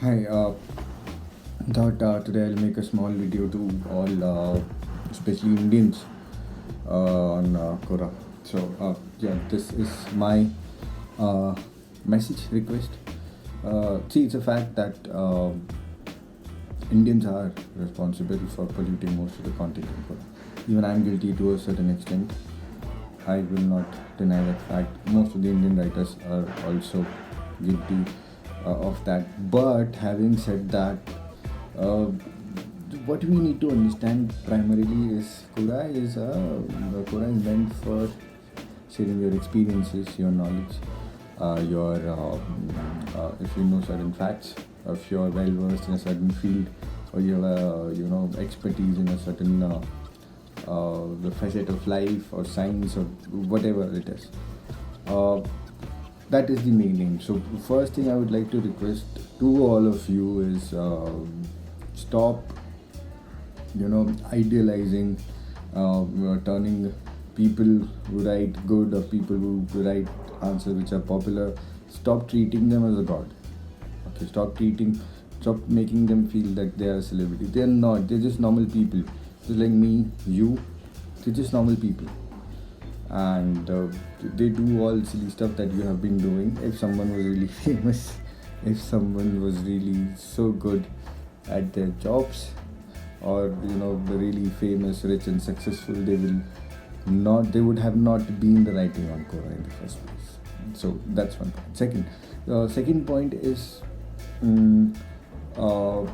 Hi, thought today I'll make a small video to all, especially Indians, on Quora. So, yeah, this is my uh, message request. See, it's a fact that Indians are responsible for polluting most of the content in Quora. Even I'm guilty to a certain extent. I will not deny that fact. Most of the Indian writers are also guilty of that. But having said that, uh, what we need to understand primarily is Quora is meant for sharing your experiences, your knowledge, your if you know certain facts, if you're well versed in a certain field, or you have expertise in a certain the facet of life or science or whatever it is. Uh, that is the main aim. So first thing I would like to request to all of you is stop, idealizing, turning people who write good or people who write answers which are popular. Stop treating them as a god. Okay, stop making them feel that they are a celebrity. They are not. They're just normal people, just like me, you. They're just normal people, and they do all silly stuff that you have been doing. If someone was really famous, if someone was really so good at their jobs, or really famous, rich and successful, they would have not been the writing on Quora in the first place. So that's one point. Second point is,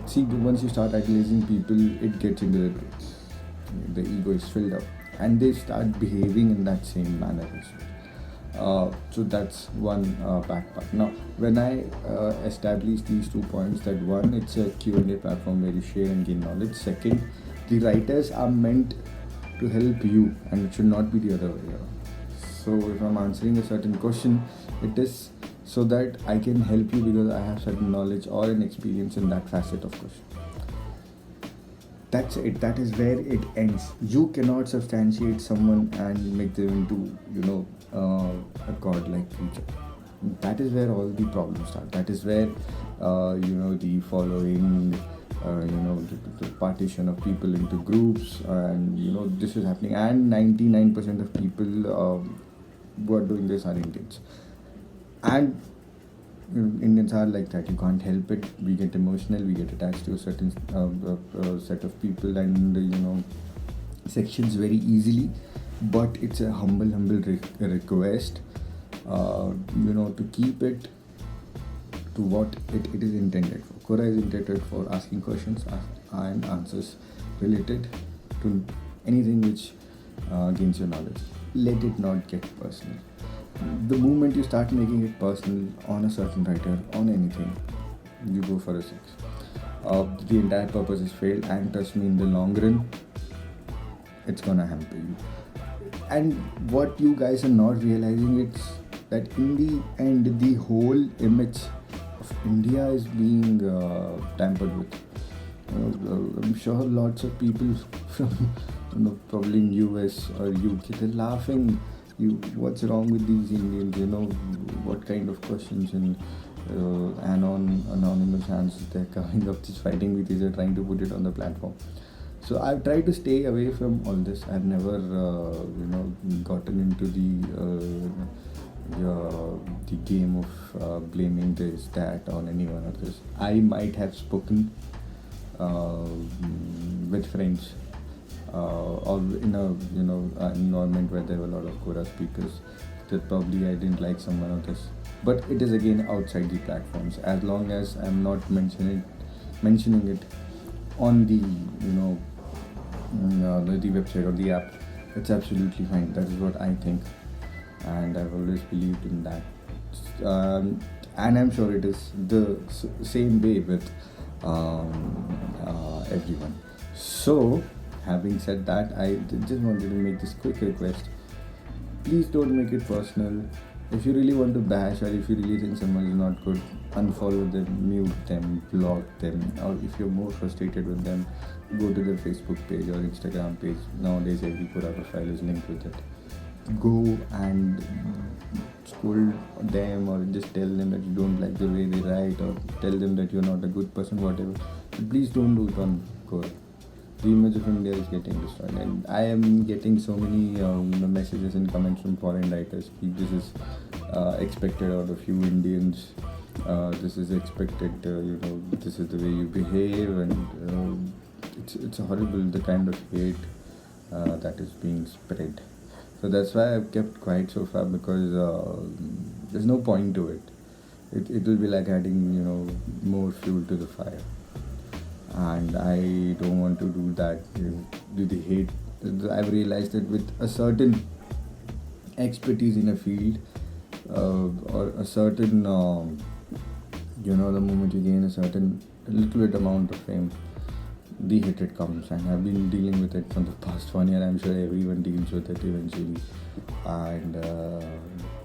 see, once you start idealizing people, it gets into their brains. The ego is filled up, and they start behaving in that same manner as well. So that's one bad part. Now, when I establish these 2 points, that one, it's a Q&A platform where you share and gain knowledge. Second, the writers are meant to help you, and it should not be the other way around. So if I'm answering a certain question, it is so that I can help you because I have certain knowledge or an experience in that facet of question. That's it. That is where it ends. You cannot substantiate someone and make them into a godlike creature. That is where all the problems start. That is where the following, the partition of people into groups, and this is happening. And 99% of people who are doing this are Indians, and Indians are like that. You can't help it. We get emotional. We get attached to a certain set of people and sections very easily. But it's a humble request. To keep it to what it is intended for. Quora is intended for asking questions and answers related to anything which gains your knowledge. Let it not get personal. The moment you start making it personal on a certain writer, on anything, you go for a 6. The entire purpose is failed, and trust me, in the long run, it's gonna hamper you. And what you guys are not realizing is that in the end, the whole image of India is being tampered with. I'm sure lots of people from probably in US or UK, they're laughing. What's wrong with these Indians? What kind of questions and anonymous answers they're coming up, just fighting with each other, trying to put it on the platform. So I've tried to stay away from all this. I've never gotten into the game of blaming this, that on anyone or this. I might have spoken uh, with friends, or in a environment where there were a lot of Quora speakers, that probably I didn't like someone or this. But it is again outside the platforms. As long as I'm not mentioning it on the the website or the app, it's absolutely fine. That is what I think, and I've always believed in that. And I'm sure it is the same way with everyone. So, having said that, I just wanted to make this quick request. Please don't make it personal. If you really want to bash, or if you really think someone is not good, unfollow them, mute them, block them, or if you're more frustrated with them, go to their Facebook page or Instagram page. Nowadays, every Quora profile is linked with it. Go and scold them or just tell them that you don't like the way they write or tell them that you're not a good person, whatever. But please don't do it on Quora. The image of India is getting destroyed, and I am getting so many messages and comments from foreign writers. This is expected out of you Indians. This is expected. This is the way you behave, and it's horrible the kind of hate that is being spread. So that's why I've kept quiet so far, because there's no point to it. It will be like adding more fuel to the fire, and I don't want to do that. Do the hate. I've realized that with a certain expertise in a field, or a certain the moment you gain a little bit amount of fame, the hatred comes, and I've been dealing with it for the past 1 year. I'm sure everyone deals with it eventually, and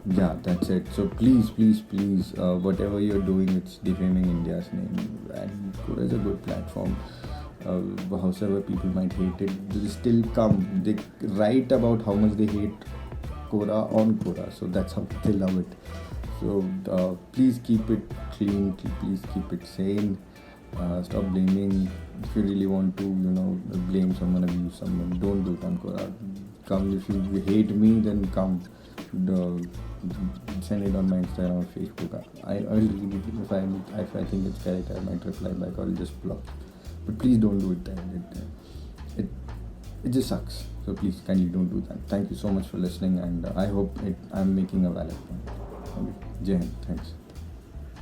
yeah, that's it. So please, whatever you're doing, it's defaming India's name, and Quora is a good platform. However people might hate it, they still come. They write about how much they hate Quora on Quora, so that's how they love it. So please keep it clean. Please keep it sane. Stop blaming. If you really want to, blame someone, abuse someone, don't do it on Quora. Come, if you hate me, then come. Send it on my Instagram or Facebook. I'll read it. If I think it's correct, I might reply back or I'll just block. But please don't do it then. It just sucks. So please, kindly don't do that. Thank you so much for listening, and I hope I'm making a valid point. Okay. Jai Hind. Thanks.